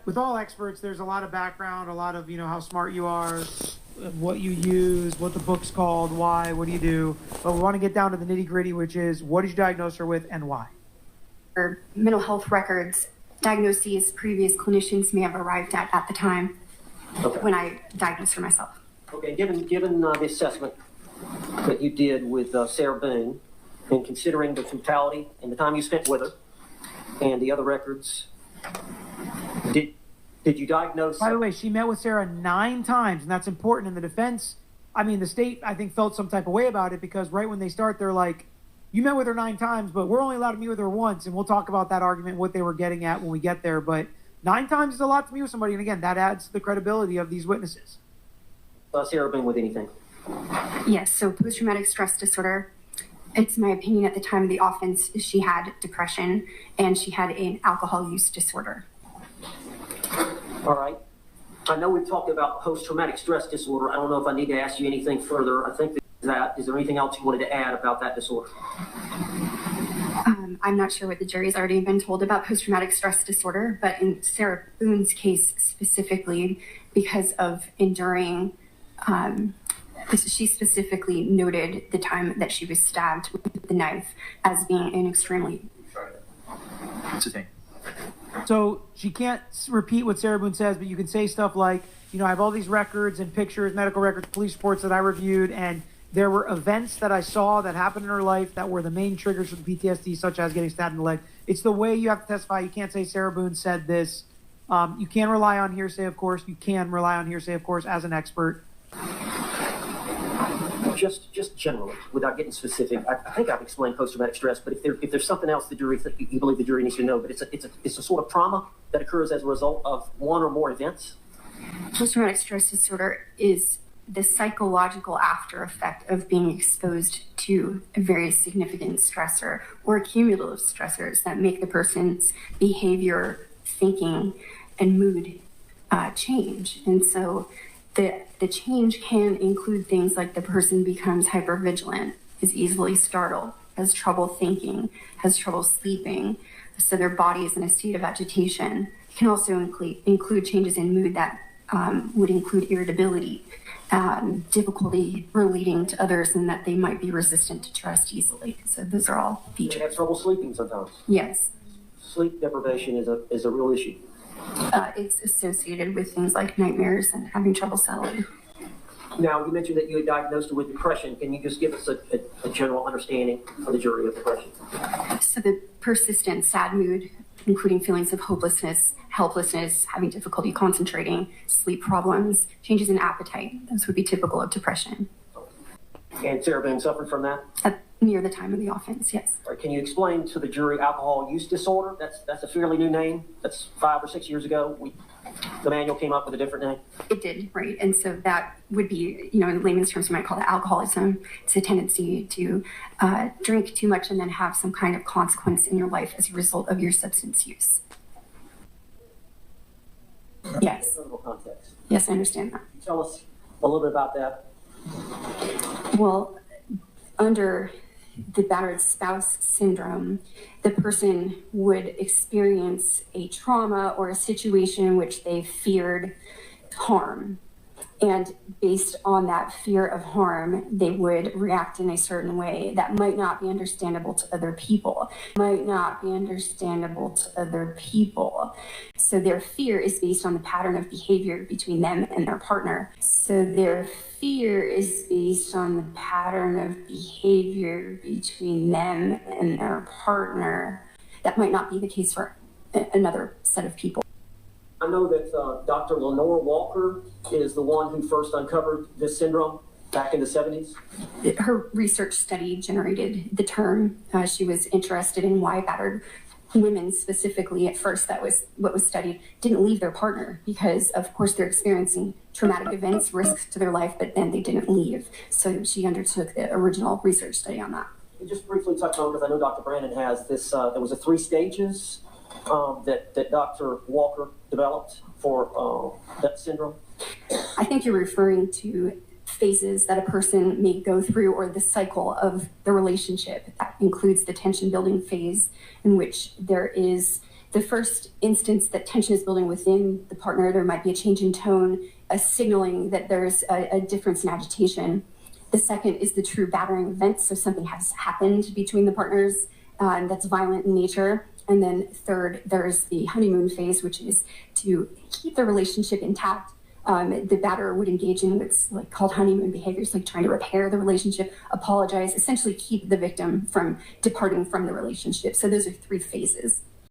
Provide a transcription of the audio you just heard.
with all experts, there's a lot of background, a lot of, how smart you are, what you use, what the book's called, why, what do you do. But we want to get down to the nitty gritty, which is what did you diagnose her with and why? Her mental health records, diagnoses previous clinicians may have arrived at the time when I diagnosed her myself. Okay, given the assessment that you did with Sarah Boone, and considering the totality and the time you spent with her and the other records, did you diagnose? By the way, she met with Sarah 9 times, and that's important in the defense. I mean, the state, I think, felt some type of way about it because right when they start, they're like, you met with her 9 times, but we're only allowed to meet with her once, and we'll talk about that argument, what they were getting at when we get there. But 9 times is a lot to meet with somebody, and again, that adds to the credibility of these witnesses. Sarah Boone with anything? Yes, so post-traumatic stress disorder. It's my opinion at the time of the offense, she had depression and she had an alcohol use disorder. All right. I know we've talked about post-traumatic stress disorder. I don't know if I need to ask you anything further. I think is there anything else you wanted to add about that disorder? I'm not sure what the jury's already been told about post-traumatic stress disorder, but in Sarah Boone's case specifically, because of enduring, she specifically noted the time that she was stabbed with the knife as being an extremely... So she can't repeat what Sarah Boone says, but you can say stuff like, I have all these records and pictures, medical records, police reports that I reviewed, and there were events that I saw that happened in her life that were the main triggers for the PTSD, such as getting stabbed in the leg. It's the way you have to testify. You can't say Sarah Boone said this. You can rely on hearsay, of course. You can rely on hearsay, of course, as an expert. Just generally, without getting specific, I think I've explained post-traumatic stress, but if there's something else the jury you believe the jury needs to know, but it's a sort of trauma that occurs as a result of one or more events. Post-traumatic stress disorder is the psychological after effect of being exposed to a very significant stressor or cumulative stressors that make the person's behavior, thinking, and mood change. And so the change can include things like the person becomes hypervigilant, is easily startled, has trouble thinking, has trouble sleeping, so their body is in a state of agitation. It can also include changes in mood that would include irritability, difficulty relating to others, and that they might be resistant to trust easily. So those are all features. They have trouble sleeping sometimes. Yes. Sleep deprivation is a real issue. It's associated with things like nightmares and having trouble settling. Now, you mentioned that you had diagnosed her with depression. Can you just give us a general understanding for the jury of depression? So the persistent sad mood, including feelings of hopelessness, helplessness, having difficulty concentrating, sleep problems, changes in appetite, those would be typical of depression. And Sarah Boone suffered from that? Near the time of the offense, yes. All right, can you explain to the jury alcohol use disorder? That's a fairly new name. That's 5 or 6 years ago. The manual came up with a different name. It did, right? And so that would be, in layman's terms, you might call it alcoholism. It's a tendency to drink too much and then have some kind of consequence in your life as a result of your substance use. Yes. Clinical context. Yes, I understand that. Tell us a little bit about that. Well, under the battered spouse syndrome, the person would experience a trauma or a situation in which they feared harm. And based on that fear of harm, they would react in a certain way that might not be understandable to other people. So their fear is based on the pattern of behavior between them and their partner. That might not be the case for another set of people. I know that Dr. Lenore Walker is the one who first uncovered this syndrome back in the 70s. Her research study generated the term. She was interested in why battered women specifically, at first, that was what was studied, didn't leave their partner because, of course, they're experiencing traumatic events, risks to their life, but then they didn't leave. So she undertook the original research study on that. And just briefly touch on, because I know Dr. Brandon has this, there was a 3 stages that Dr. Walker developed for that syndrome. I think you're referring to phases that a person may go through, or the cycle of the relationship. That includes the tension building phase, in which there is the first instance that tension is building within the partner, there might be a change in tone, a signaling that there's a difference in agitation. The second is the true battering event, so something has happened between the partners that's violent in nature. And then third, there's the honeymoon phase, which is to keep the relationship intact. The batterer would engage in what's like called honeymoon behaviors, like trying to repair the relationship, apologize, essentially keep the victim from departing from the relationship. So those are 3 phases.